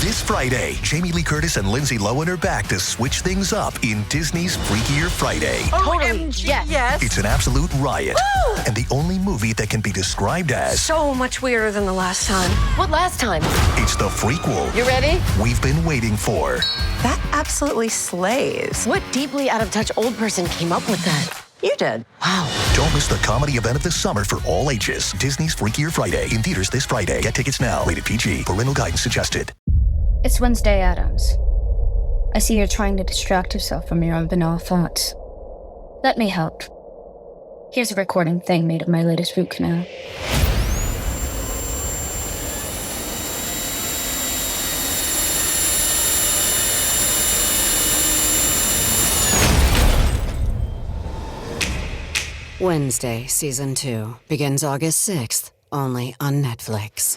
This Friday, Jamie Lee Curtis and Lindsay Lohan are back to switch things up in Disney's Freakier Friday. Totally. Yes. It's an absolute riot. Woo! And the only movie that can be described as So much weirder than the last time. What last time? it's the frequel You ready? we've been waiting for. That absolutely slays. What deeply out-of-touch old person came up with that? You did. Wow. Don't miss the comedy event of the summer for all ages. Disney's Freakier Friday in theaters this Friday. Get tickets now. Rated PG. Parental guidance suggested. It's Wednesday Addams. I see you're trying to distract yourself from your own banal thoughts. Let me help. Here's a recording thing made of my latest root canal. Wednesday, Season 2, begins August 6th, only on Netflix.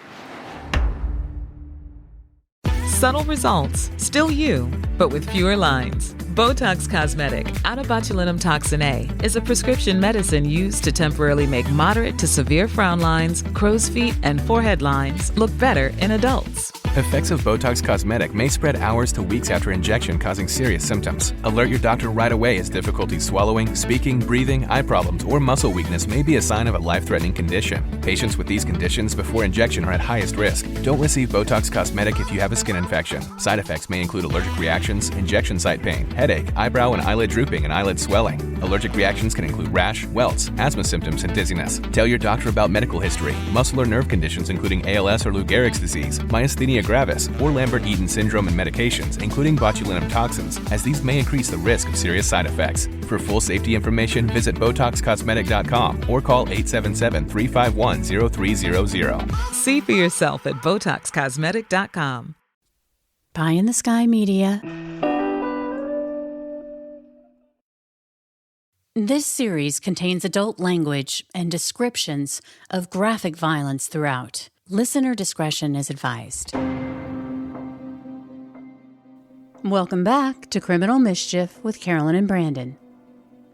Subtle results, still you, but with fewer lines. Botox Cosmetic, onabotulinum toxin A, is a prescription medicine used to temporarily make moderate to severe frown lines, crow's feet, and forehead lines look better in adults. Effects of Botox Cosmetic may spread hours to weeks after injection, causing serious symptoms. Alert your doctor right away as difficulty swallowing, speaking, breathing, eye problems, or muscle weakness may be a sign of a life-threatening condition. Patients with these conditions before injection are at highest risk. Don't receive Botox Cosmetic if you have a skin infection. Side effects may include allergic reactions, injection site pain, headache, eyebrow and eyelid drooping, and eyelid swelling. Allergic reactions can include rash, welts, asthma symptoms, and dizziness. Tell your doctor about medical history, muscle or nerve conditions including ALS or Lou Gehrig's disease, myasthenia gravis, or Lambert-Eaton syndrome and medications, including botulinum toxins, as these may increase the risk of serious side effects. For full safety information, visit BotoxCosmetic.com or call 877-351-0300. See for yourself at BotoxCosmetic.com. Pie in the Sky Media. This series contains adult language and descriptions of graphic violence throughout. Listener discretion is advised. Welcome back to Criminal Mischief with Carolyn and Brandon.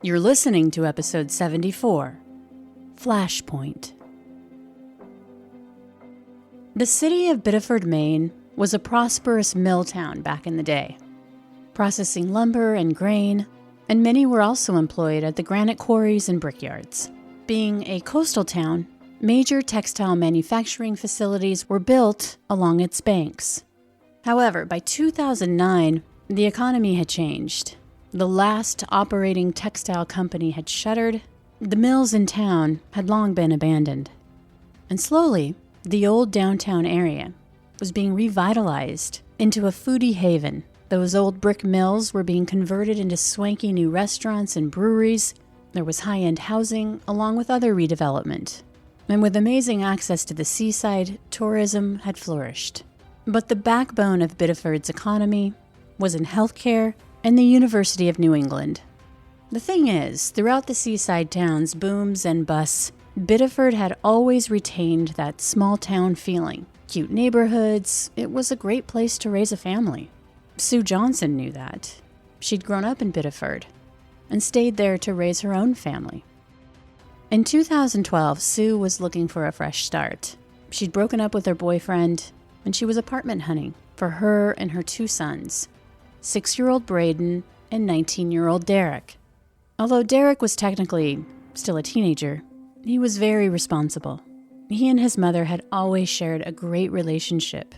You're listening to episode 74, Flashpoint. The city of Biddeford, Maine, was a prosperous mill town back in the day, processing lumber and grain, and many were also employed at the granite quarries and brickyards. Being a coastal town, major textile manufacturing facilities were built along its banks. However, by 2009, the economy had changed. The last operating textile company had shuttered. The mills in town had long been abandoned. And slowly, the old downtown area was being revitalized into a foodie haven. Those old brick mills were being converted into swanky new restaurants and breweries. There was high-end housing, along with other redevelopment. And with amazing access to the seaside, tourism had flourished. But the backbone of Biddeford's economy was in healthcare and the University of New England. The thing is, throughout the seaside towns' booms and busts, Biddeford had always retained that small-town feeling. Cute neighborhoods, it was a great place to raise a family. Sue Johnson knew that. She'd grown up in Biddeford and stayed there to raise her own family. In 2012, Sue was looking for a fresh start. She'd broken up with her boyfriend, and she was apartment hunting for her and her two sons, 6-year-old Braden and 19-year-old Derek. Although Derek was technically still a teenager, he was very responsible. He and his mother had always shared a great relationship,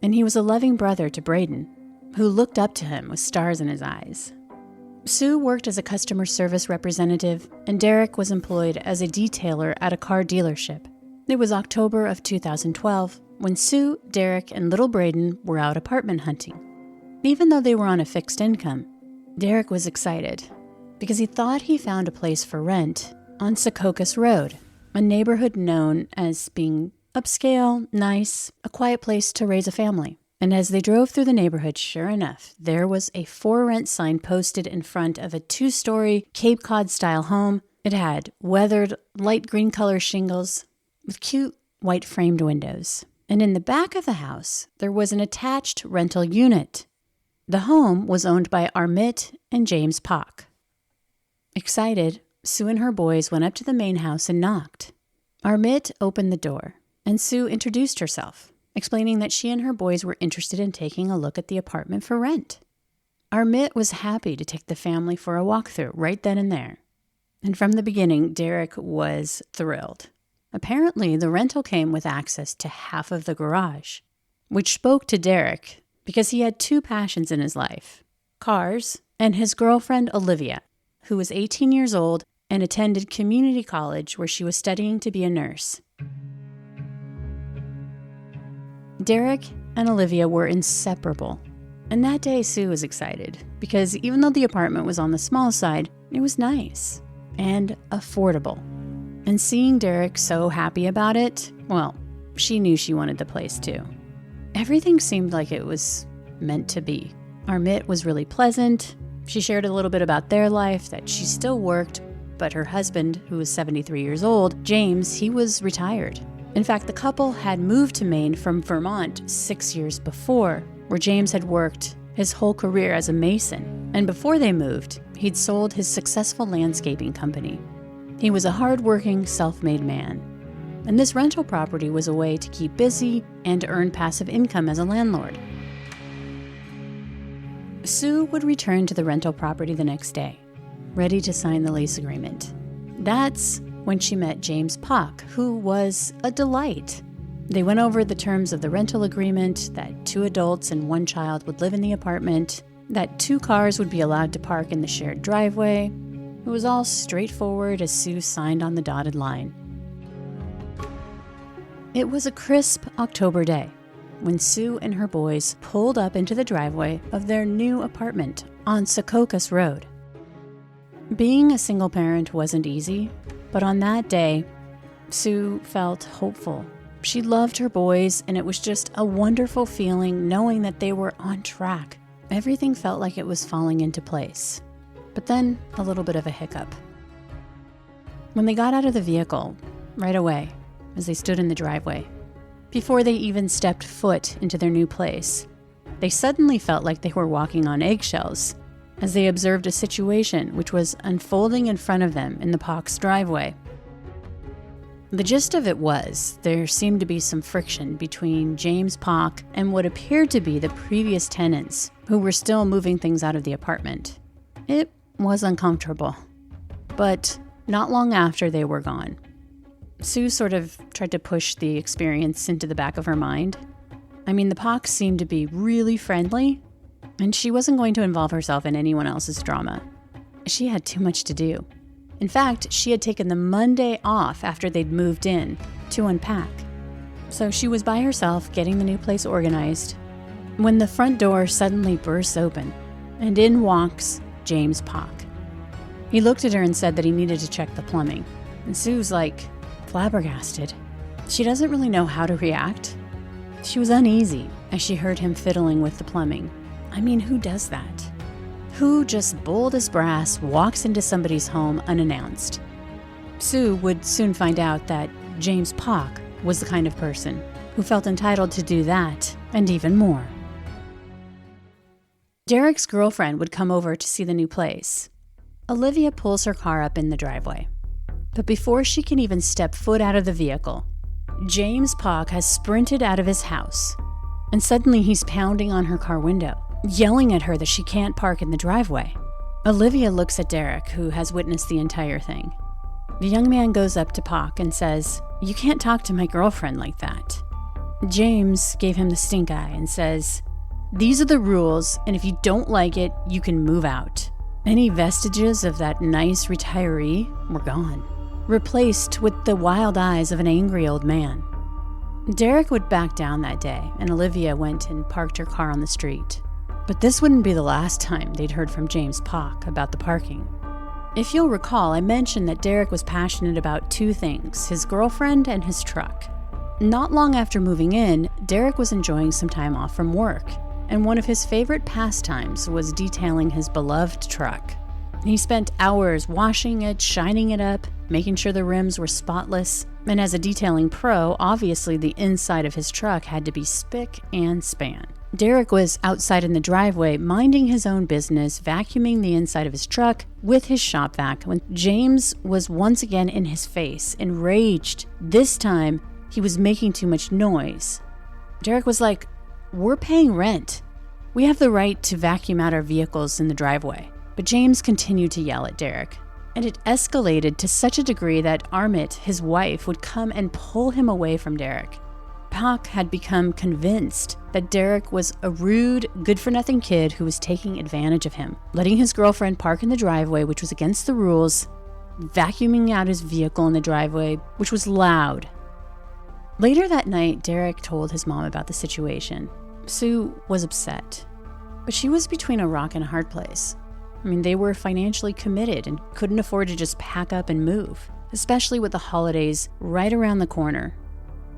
and he was a loving brother to Braden, who looked up to him with stars in his eyes. Sue worked as a customer service representative, and Derek was employed as a detailer at a car dealership. It was October of 2012 when Sue, Derek, and little Braden were out apartment hunting. Even though they were on a fixed income, Derek was excited because he thought he found a place for rent on Secaucus Road, a neighborhood known as being upscale, nice, a quiet place to raise a family. And as they drove through the neighborhood, sure enough, there was a for rent sign posted in front of a 2-story Cape Cod-style home. It had weathered light green color shingles with cute white framed windows. And in the back of the house, there was an attached rental unit. The home was owned by Armit and James Pock. Excited, Sue and her boys went up to the main house and knocked. Armit opened the door, and Sue introduced herself explaining that she and her boys were interested in taking a look at the apartment for rent. Armit was happy to take the family for a walkthrough right then and there. And from the beginning, Derek was thrilled. Apparently, the rental came with access to half of the garage, which spoke to Derek because he had two passions in his life: cars and his girlfriend Olivia, who was 18 years old and attended community college where she was studying to be a nurse. Derek and Olivia were inseparable. And that day, Sue was excited because even though the apartment was on the small side, it was nice and affordable. And seeing Derek so happy about it, well, she knew she wanted the place too. Everything seemed like it was meant to be. Armit was really pleasant. She shared a little bit about their life, that she still worked, but her husband, who was 73 years old, James, he was retired. In fact, the couple had moved to Maine from Vermont 6 years before, where James had worked his whole career as a mason. And before they moved, he'd sold his successful landscaping company. He was a hard-working, self-made man. And this rental property was a way to keep busy and earn passive income as a landlord. Sue would return to the rental property the next day, ready to sign the lease agreement. That's when she met James Pock, who was a delight. They went over the terms of the rental agreement, that 2 adults and 1 child would live in the apartment, that 2 cars would be allowed to park in the shared driveway. It was all straightforward as Sue signed on the dotted line. It was a crisp October day when Sue and her boys pulled up into the driveway of their new apartment on Secaucus Road. Being a single parent wasn't easy, but on that day, Sue felt hopeful. She loved her boys, and it was just a wonderful feeling knowing that they were on track. Everything felt like it was falling into place. But then, a little bit of a hiccup. When they got out of the vehicle, right away, as they stood in the driveway, before they even stepped foot into their new place, they suddenly felt like they were walking on eggshells as they observed a situation which was unfolding in front of them in the Pock's driveway. The gist of it was, there seemed to be some friction between James Pock and what appeared to be the previous tenants, who were still moving things out of the apartment. It was uncomfortable, but not long after they were gone, Sue sort of tried to push the experience into the back of her mind. I mean, the Pocks seemed to be really friendly, and she wasn't going to involve herself in anyone else's drama. She had too much to do. In fact, she had taken the Monday off after they'd moved in to unpack. So she was by herself getting the new place organized when the front door suddenly bursts open, and in walks James Pock. He looked at her and said that he needed to check the plumbing, and Sue's like flabbergasted. She doesn't really know how to react. She was uneasy as she heard him fiddling with the plumbing. I mean, who does that? Who just bold as brass walks into somebody's home unannounced? Sue would soon find out that James Pock was the kind of person who felt entitled to do that and even more. Derek's girlfriend would come over to see the new place. Olivia pulls her car up in the driveway. But before she can even step foot out of the vehicle, James Pock has sprinted out of his house, and suddenly he's pounding on her car window, yelling at her that she can't park in the driveway. Olivia looks at Derek, who has witnessed the entire thing. The young man goes up to Pock and says, "You can't talk to my girlfriend like that." James gave him the stink eye and says, "These are the rules, and if you don't like it, you can move out." Any vestiges of that nice retiree were gone, replaced with the wild eyes of an angry old man. Derek would back down that day, and Olivia went and parked her car on the street. But this wouldn't be the last time they'd heard from James Pock about the parking. If you'll recall, I mentioned that Derek was passionate about 2 things, his girlfriend and his truck. Not long after moving in, Derek was enjoying some time off from work, and one of his favorite pastimes was detailing his beloved truck. He spent hours washing it, shining it up, making sure the rims were spotless, and as a detailing pro, obviously the inside of his truck had to be spick and span. Derek was outside in the driveway, minding his own business, vacuuming the inside of his truck with his shop vac, when James was once again in his face, enraged. This time, he was making too much noise. Derek was like, "We're paying rent. We have the right to vacuum out our vehicles in the driveway." But James continued to yell at Derek, and it escalated to such a degree that Armit, his wife, would come and pull him away from Derek. Pac had become convinced that Derek was a rude, good-for-nothing kid who was taking advantage of him, letting his girlfriend park in the driveway, which was against the rules, vacuuming out his vehicle in the driveway, which was loud. Later that night, Derek told his mom about the situation. Sue was upset, but she was between a rock and a hard place. They were financially committed and couldn't afford to just pack up and move, especially with the holidays right around the corner.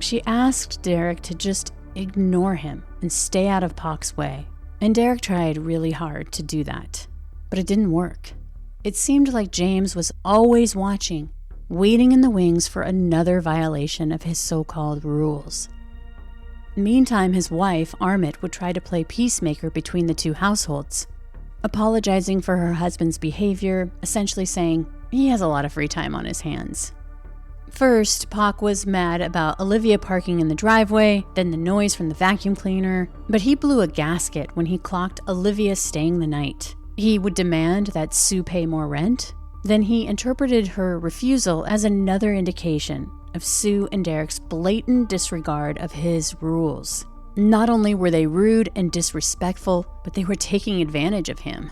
She asked Derek to just ignore him and stay out of Pac's way. And Derek tried really hard to do that, but it didn't work. It seemed like James was always watching, waiting in the wings for another violation of his so-called rules. Meantime, his wife, Armit, would try to play peacemaker between the two households, apologizing for her husband's behavior, essentially saying he has a lot of free time on his hands. First, Pac was mad about Olivia parking in the driveway, then the noise from the vacuum cleaner, but he blew a gasket when he clocked Olivia staying the night. He would demand that Sue pay more rent. Then he interpreted her refusal as another indication of Sue and Derek's blatant disregard of his rules. Not only were they rude and disrespectful, but they were taking advantage of him.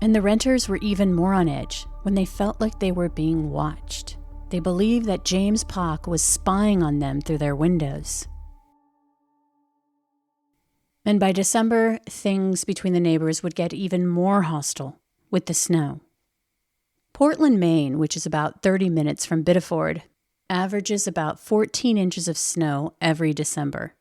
And the renters were even more on edge when they felt like they were being watched. They believed that James Pac was spying on them through their windows. And by December, things between the neighbors would get even more hostile with the snow. Portland, Maine, which is about 30 minutes from Biddeford, averages about 14 inches of snow every December.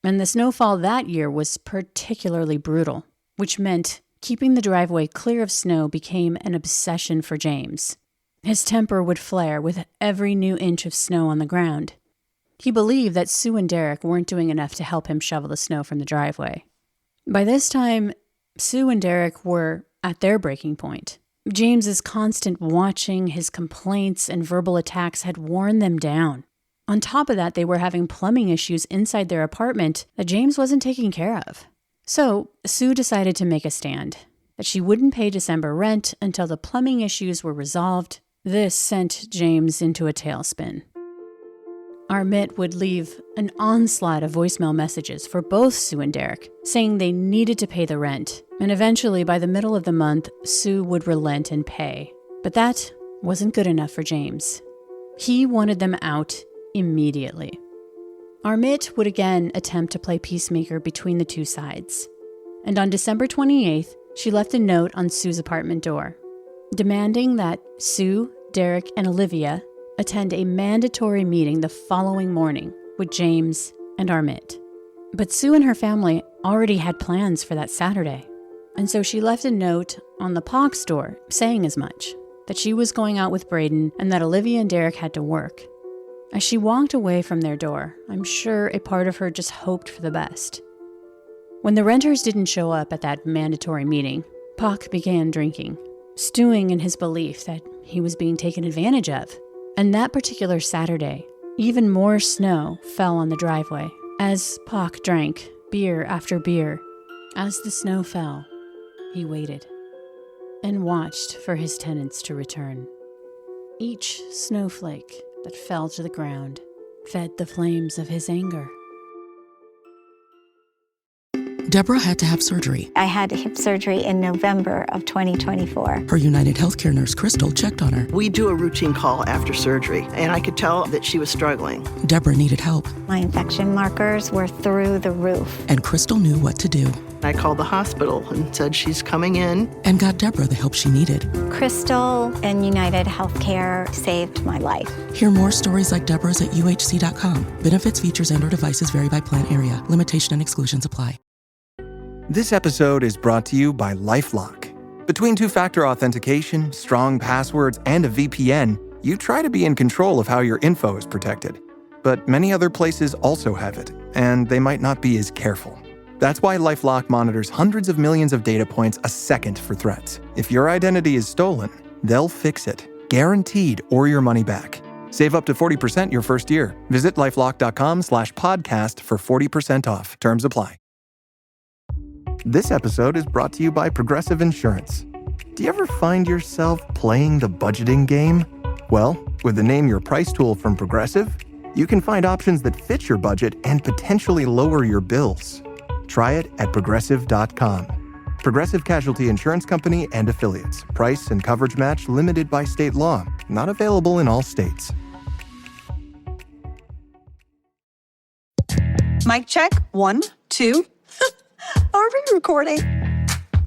And the snowfall that year was particularly brutal, which meant keeping the driveway clear of snow became an obsession for James. His temper would flare with every new inch of snow on the ground. He believed that Sue and Derek weren't doing enough to help him shovel the snow from the driveway. By this time, Sue and Derek were at their breaking point. James's constant watching, his complaints, and verbal attacks had worn them down. On top of that, they were having plumbing issues inside their apartment that James wasn't taking care of. So, Sue decided to make a stand, that she wouldn't pay December rent until the plumbing issues were resolved. This sent James into a tailspin. Armit would leave an onslaught of voicemail messages for both Sue and Derek, saying they needed to pay the rent. And eventually, by the middle of the month, Sue would relent and pay. But that wasn't good enough for James. He wanted them out immediately. Armit would again attempt to play peacemaker between the two sides. And on December 28th, she left a note on Sue's apartment door, demanding that Sue, Derek, and Olivia attend a mandatory meeting the following morning with James and Armit. But Sue and her family already had plans for that Saturday, and so she left a note on the Pac's door saying as much, that she was going out with Braden and that Olivia and Derek had to work. As she walked away from their door, I'm sure a part of her just hoped for the best. When the renters didn't show up at that mandatory meeting, Pac began drinking, stewing in his belief that he was being taken advantage of. And that particular Saturday, even more snow fell on the driveway as Pac drank beer after beer. As the snow fell, he waited and watched for his tenants to return. Each snowflake that fell to the ground fed the flames of his anger. Deborah had to have surgery. I had hip surgery in November of 2024. Her United Healthcare nurse, Crystal, checked on her. We do a routine call after surgery, and I could tell that she was struggling. Deborah needed help. My infection markers were through the roof. And Crystal knew what to do. I called the hospital and said she's coming in. And got Deborah the help she needed. Crystal and United Healthcare saved my life. Hear more stories like Deborah's at uhc.com. Benefits, features, and/or devices vary by plan area. Limitation and exclusions apply. This episode is brought to you by LifeLock. Between two-factor authentication, strong passwords, and a VPN, you try to be in control of how your info is protected. But many other places also have it, and they might not be as careful. That's why LifeLock monitors hundreds of millions of data points a second for threats. If your identity is stolen, they'll fix it, guaranteed, or your money back. Save up to 40% your first year. Visit LifeLock.com/podcast for 40% off. Terms apply. This episode is brought to you by Progressive Insurance. Do you ever find yourself playing the budgeting game? Well, with the Name Your Price tool from Progressive, you can find options that fit your budget and potentially lower your bills. Try it at Progressive.com. Progressive Casualty Insurance Company and Affiliates. Price and coverage match limited by state law. Not available in all states. Mic check. 1, 2. Are we recording?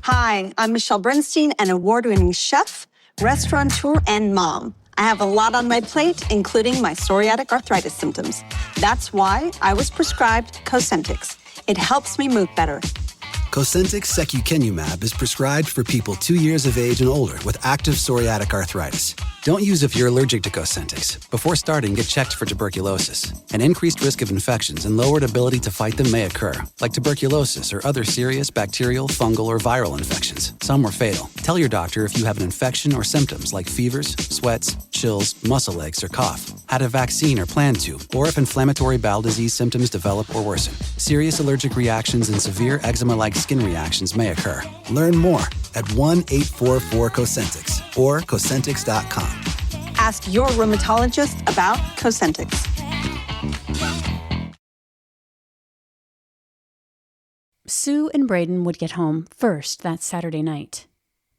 Hi, I'm Michelle Bernstein, an award-winning chef, restaurateur, and mom. I have a lot on my plate, including my psoriatic arthritis symptoms. That's why I was prescribed Cosentyx. It helps me move better. Cosentyx secukinumab is prescribed for people 2 years of age and older with active psoriatic arthritis. Don't use if you're allergic to Cosentyx. Before starting, get checked for tuberculosis. An increased risk of infections and lowered ability to fight them may occur, like tuberculosis or other serious bacterial, fungal, or viral infections. Some were fatal. Tell your doctor if you have an infection or symptoms like fevers, sweats, chills, muscle aches, or cough, had a vaccine or plan to, or if inflammatory bowel disease symptoms develop or worsen. Serious allergic reactions and severe eczema-like skin reactions may occur. Learn more at 1-844-COSENTYX or Cosentyx.com. Ask your rheumatologist about Cosentyx. Sue and Braden would get home first that Saturday night.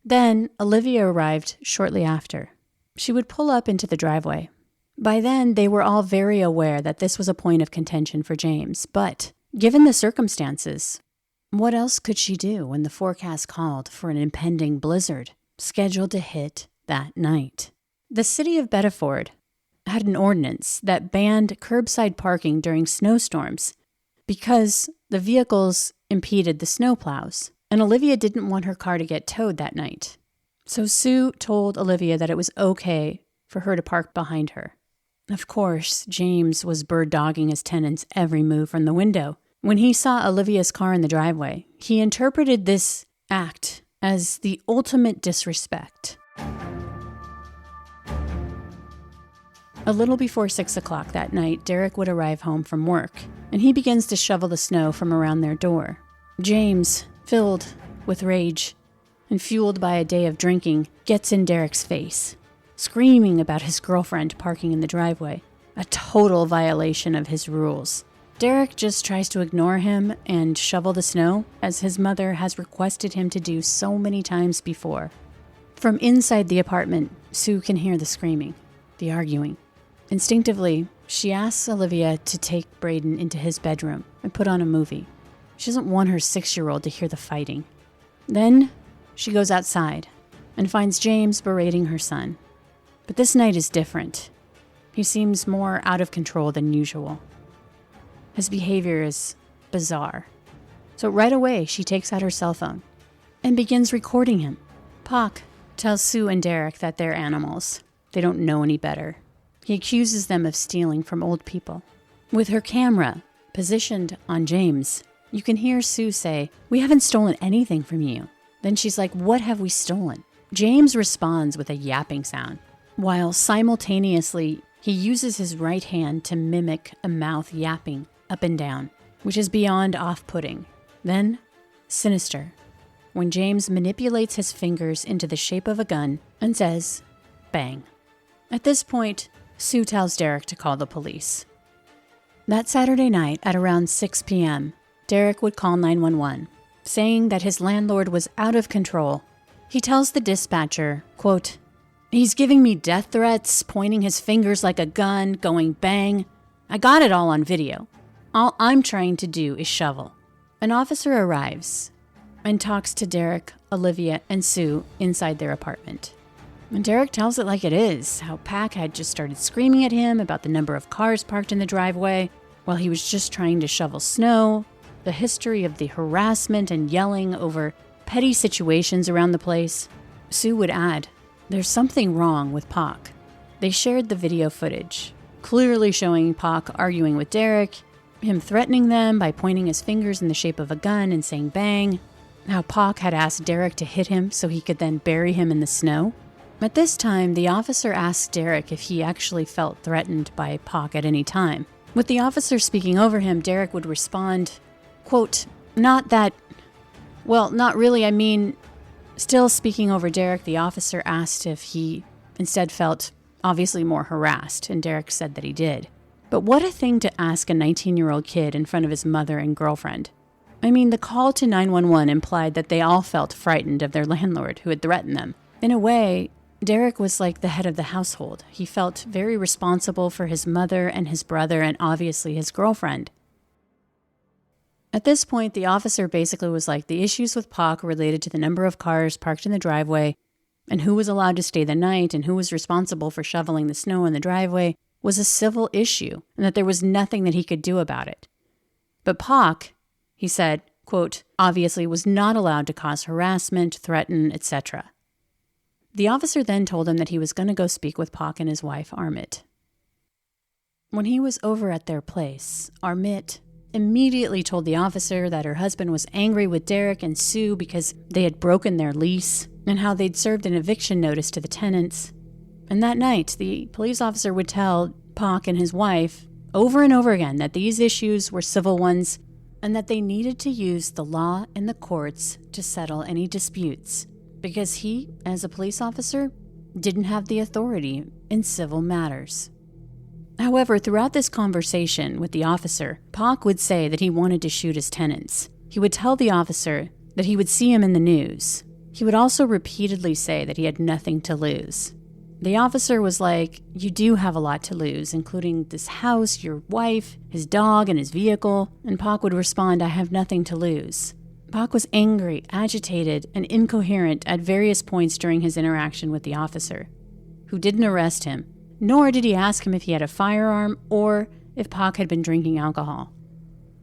Then Olivia arrived shortly after. She would pull up into the driveway. By then, they were all very aware that this was a point of contention for James, but given the circumstances, what else could she do when the forecast called for an impending blizzard scheduled to hit that night? The city of Bedford had an ordinance that banned curbside parking during snowstorms because the vehicles impeded the snowplows, and Olivia didn't want her car to get towed that night. So Sue told Olivia that it was okay for her to park behind her. Of course, James was bird-dogging his tenant's every move from the window. When he saw Olivia's car in the driveway, he interpreted this act as the ultimate disrespect. A little before 6 o'clock that night, Derek would arrive home from work, and he begins to shovel the snow from around their door. James, filled with rage and fueled by a day of drinking, gets in Derek's face, screaming about his girlfriend parking in the driveway, a total violation of his rules. Derek just tries to ignore him and shovel the snow, as his mother has requested him to do so many times before. From inside the apartment, Sue can hear the screaming, the arguing. Instinctively, she asks Olivia to take Braden into his bedroom and put on a movie. She doesn't want her 6-year-old to hear the fighting. Then, she goes outside and finds James berating her son. But this night is different. He seems more out of control than usual. His behavior is bizarre. So right away, she takes out her cell phone and begins recording him. Pac tells Sue and Derek that they're animals. They don't know any better. He accuses them of stealing from old people. With her camera positioned on James, you can hear Sue say, "We haven't stolen anything from you." Then she's like, "What have we stolen?" James responds with a yapping sound, while simultaneously he uses his right hand to mimic a mouth yapping up and down, which is beyond off-putting. Then, sinister, when James manipulates his fingers into the shape of a gun and says, "Bang." At this point, Sue tells Derek to call the police. That Saturday night at around 6 p.m., Derek would call 911, saying that his landlord was out of control. He tells the dispatcher, quote, "He's giving me death threats, pointing his fingers like a gun, going bang. I got it all on video. All I'm trying to do is shovel." An officer arrives and talks to Derek, Olivia, and Sue inside their apartment. And Derek tells it like it is, how Pac had just started screaming at him about the number of cars parked in the driveway while he was just trying to shovel snow, the history of the harassment and yelling over petty situations around the place. Sue would add, "There's something wrong with Pac." They shared the video footage, clearly showing Pac arguing with Derek, him threatening them by pointing his fingers in the shape of a gun and saying bang, how Pac had asked Derek to hit him so he could then bury him in the snow. At this time, the officer asked Derek if he actually felt threatened by Pac at any time. With the officer speaking over him, Derek would respond, quote, not really, I mean... Still speaking over Derek, the officer asked if he instead felt obviously more harassed, and Derek said that he did. But what a thing to ask a 19-year-old kid in front of his mother and girlfriend. I mean, the call to 911 implied that they all felt frightened of their landlord who had threatened them. In a way, Derek was like the head of the household. He felt very responsible for his mother and his brother and obviously his girlfriend. At this point, the officer basically was like, the issues with Pac related to the number of cars parked in the driveway and who was allowed to stay the night and who was responsible for shoveling the snow in the driveway was a civil issue and that there was nothing that he could do about it. But Pac, he said, quote, obviously was not allowed to cause harassment, threaten, etc. The officer then told him that he was going to go speak with Pac and his wife, Armit. When he was over at their place, Armit immediately told the officer that her husband was angry with Derek and Sue because they had broken their lease and how they'd served an eviction notice to the tenants. And that night, the police officer would tell Pac and his wife over and over again that these issues were civil ones and that they needed to use the law and the courts to settle any disputes because he, as a police officer, didn't have the authority in civil matters. However, throughout this conversation with the officer, Pac would say that he wanted to shoot his tenants. He would tell the officer that he would see him in the news. He would also repeatedly say that he had nothing to lose. The officer was like, you do have a lot to lose, including this house, your wife, his dog, and his vehicle. And Pac would respond, I have nothing to lose. Pac was angry, agitated, and incoherent at various points during his interaction with the officer, who didn't arrest him, nor did he ask him if he had a firearm or if Pac had been drinking alcohol.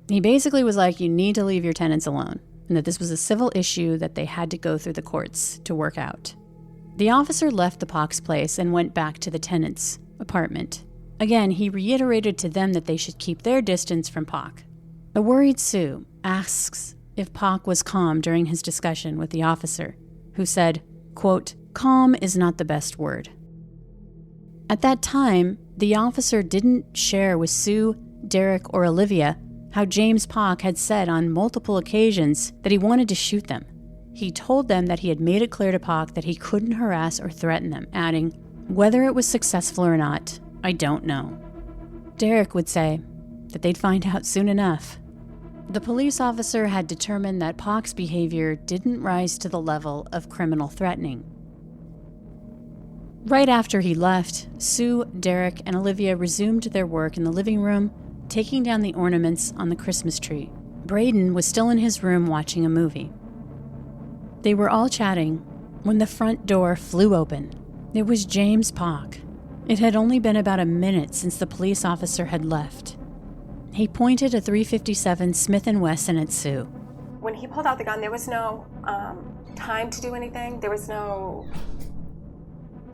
He basically was like, you need to leave your tenants alone, and that this was a civil issue that they had to go through the courts to work out. The officer left the Pac's place and went back to the tenant's apartment. Again, he reiterated to them that they should keep their distance from Pac. A worried Sue asks if Pac was calm during his discussion with the officer, who said, quote, calm is not the best word. At that time, the officer didn't share with Sue, Derek, or Olivia how James Pac had said on multiple occasions that he wanted to shoot them. He told them that he had made it clear to Pac that he couldn't harass or threaten them, adding, whether it was successful or not, I don't know. Derek would say that they'd find out soon enough. The police officer had determined that Pac's behavior didn't rise to the level of criminal threatening. Right after he left, Sue, Derek, and Olivia resumed their work in the living room, taking down the ornaments on the Christmas tree. Braden was still in his room watching a movie. They were all chatting when the front door flew open. It was James Pac. It had only been about a minute since the police officer had left. He pointed a .357 Smith & Wesson at Sue. When he pulled out the gun, there was no time to do anything. There was no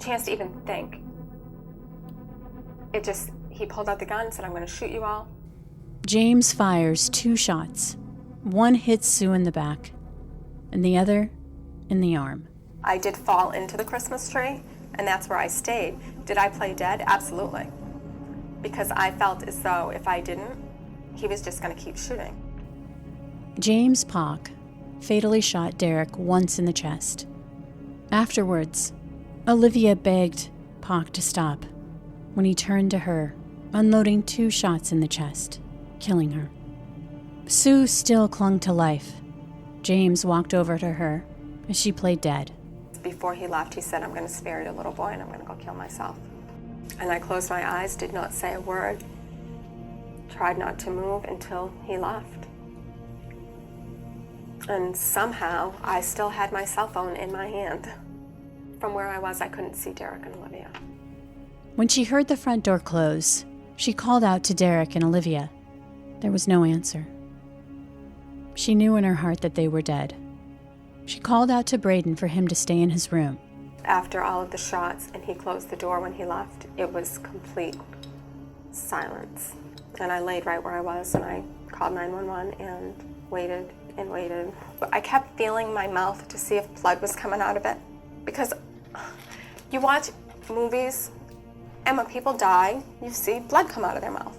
chance to even think. He pulled out the gun and said, I'm going to shoot you all. James fires 2 shots. One hits Sue in the back, and the other in the arm. I did fall into the Christmas tree, and that's where I stayed. Did I play dead? Absolutely. Because I felt as though if I didn't, he was just going to keep shooting. James Pac fatally shot Derek once in the chest. Afterwards, Olivia begged Pac to stop when he turned to her, unloading 2 shots in the chest, killing her. Sue still clung to life. James walked over to her as she played dead. Before he left, he said, I'm going to spare your little boy and I'm going to go kill myself. And I closed my eyes, did not say a word, tried not to move until he left. And somehow, I still had my cell phone in my hand. From where I was, I couldn't see Derek and Olivia. When she heard the front door close, she called out to Derek and Olivia. There was no answer. She knew in her heart that they were dead. She called out to Braden for him to stay in his room. After all of the shots and he closed the door when he left, it was complete silence. And I laid right where I was and I called 911 and waited and waited. I kept feeling my mouth to see if blood was coming out of it because You watch movies, and when people die, you see blood come out of their mouth.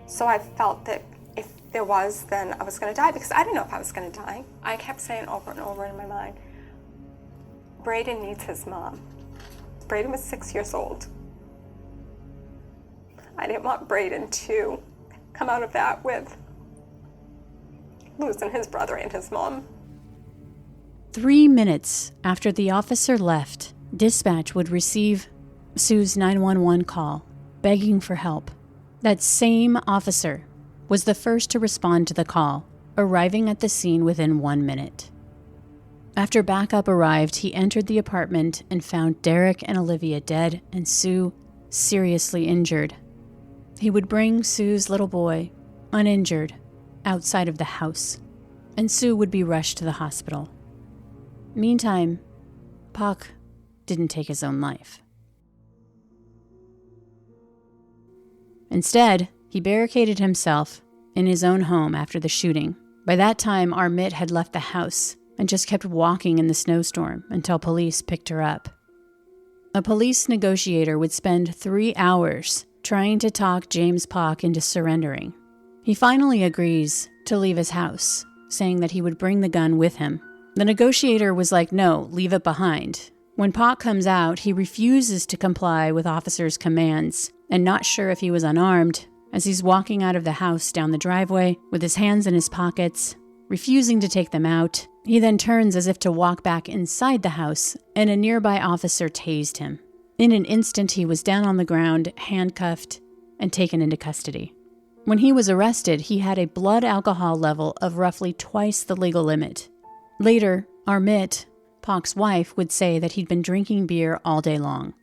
So I felt that if there was, then I was going to die, because I didn't know if I was going to die. I kept saying over and over in my mind, Braden needs his mom. Braden was 6 years old. I didn't want Braden to come out of that with losing his brother and his mom. 3 minutes after the officer left, dispatch would receive Sue's 911 call, begging for help. That same officer was the first to respond to the call, arriving at the scene within 1 minute. After backup arrived, he entered the apartment and found Derek and Olivia dead and Sue seriously injured. He would bring Sue's little boy, uninjured, outside of the house, and Sue would be rushed to the hospital. Meantime, Pac didn't take his own life. Instead, he barricaded himself in his own home after the shooting. By that time, Armit had left the house and just kept walking in the snowstorm until police picked her up. A police negotiator would spend 3 hours trying to talk James Pac into surrendering. He finally agrees to leave his house, saying that he would bring the gun with him. The negotiator was like, no, leave it behind. When Pac comes out, he refuses to comply with officers' commands, and not sure if he was unarmed, as he's walking out of the house down the driveway with his hands in his pockets, refusing to take them out. He then turns as if to walk back inside the house, and a nearby officer tased him. In an instant, he was down on the ground, handcuffed, and taken into custody. When he was arrested, he had a blood alcohol level of roughly twice the legal limit. Later, Armit, Pac's wife, would say that he'd been drinking beer all day long.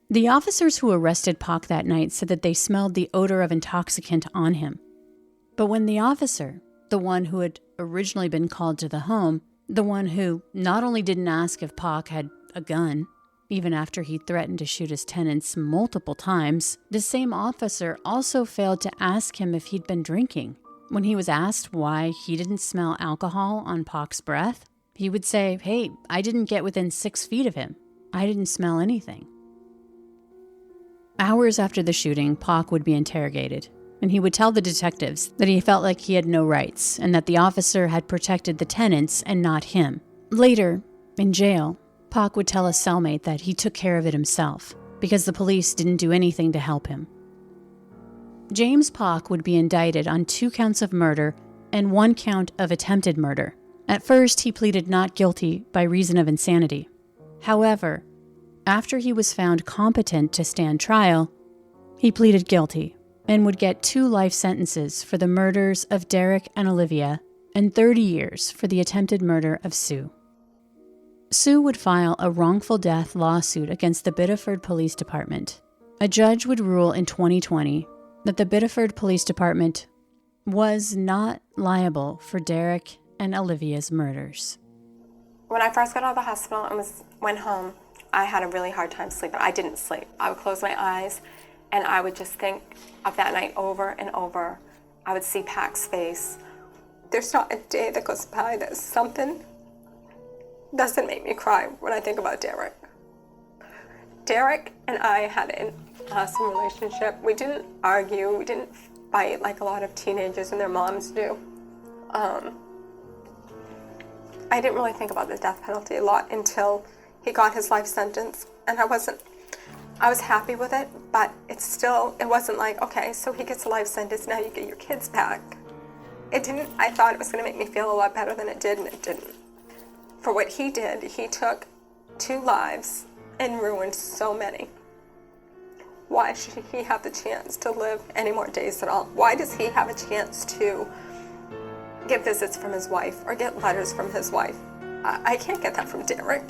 The officers who arrested Pac that night said that they smelled the odor of intoxicant on him. But when the officer, the one who had originally been called to the home, the one who not only didn't ask if Pac had a gun, even after he threatened to shoot his tenants multiple times, the same officer also failed to ask him if he'd been drinking. When he was asked why he didn't smell alcohol on Pac's breath, he would say, hey, I didn't get within 6 feet of him. I didn't smell anything. Hours after the shooting, Pac would be interrogated, and he would tell the detectives that he felt like he had no rights and that the officer had protected the tenants and not him. Later, in jail, Pac would tell a cellmate that he took care of it himself because the police didn't do anything to help him. James Pac would be indicted on 2 counts of murder and 1 count of attempted murder. At first, he pleaded not guilty by reason of insanity. However, after he was found competent to stand trial, he pleaded guilty and would get 2 life sentences for the murders of Derek and Olivia and 30 years for the attempted murder of Sue. Sue would file a wrongful death lawsuit against the Biddeford Police Department. A judge would rule in 2020 that the Biddeford Police Department was not liable for Derek and Olivia's murders. When I first got out of the hospital and went home, I had a really hard time sleeping. I didn't sleep. I would close my eyes and I would just think of that night over and over. I would see Pac's face. There's not a day that goes by that something doesn't make me cry when I think about Derek. Derek and I had an awesome relationship. We didn't argue. We didn't fight like a lot of teenagers and their moms do. I didn't really think about the death penalty a lot until he got his life sentence, and I was happy with it, but it wasn't like, okay, so he gets a life sentence, now you get your kids back. I thought it was gonna make me feel a lot better than it did, and it didn't. For what he did, he took 2 lives and ruined so many. Why should he have the chance to live any more days at all? Why does he have a chance to get visits from his wife or get letters from his wife? I can't get that from Derek.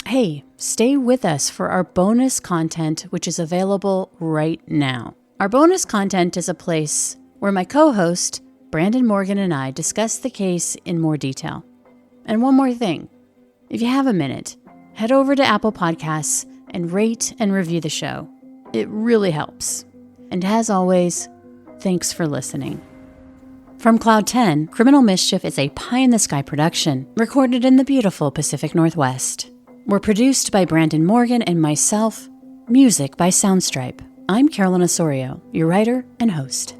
Hey, stay with us for our bonus content, which is available right now. Our bonus content is a place where my co-host, Brandon Morgan, and I discuss the case in more detail. And one more thing, if you have a minute, head over to Apple Podcasts and rate and review the show. It really helps. And as always, thanks for listening. From Cloud 10, Criminal Mischief is a pie-in-the-sky production recorded in the beautiful Pacific Northwest. We're produced by Brandon Morgan and myself. Music by Soundstripe. I'm Carolyn Osorio, your writer and host.